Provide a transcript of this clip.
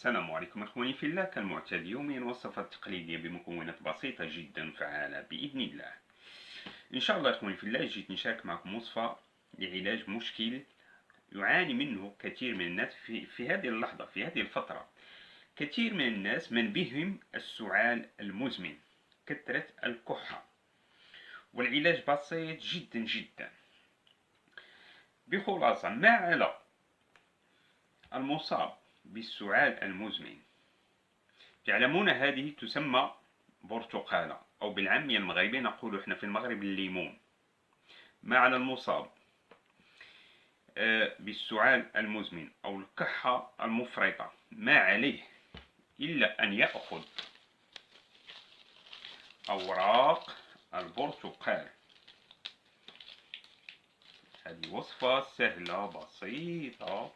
السلام عليكم اخواني في الله. كالمعتاد يوميا وصفات تقليدية بمكونات بسيطة جدا فعالة بإذن الله. إن شاء الله اخواني في الله جيت نشارك معكم وصفة لعلاج مشكل يعاني منه كثير من الناس في هذه اللحظة، في هذه الفترة. كثير من الناس من بهم السعال المزمن، كثرة الكحة، والعلاج بسيط جدا جدا. بخلاصة، ما على المصاب بالسعال المزمن؟ تعلمون هذه تسمى برتقالة، أو بالعامية المغربية نقول إحنا في المغرب الليمون. ما على المصاب بالسعال المزمن أو الكحة المفرطة، ما عليه إلا أن يأخذ أوراق البرتقال. هذه وصفة سهلة بسيطة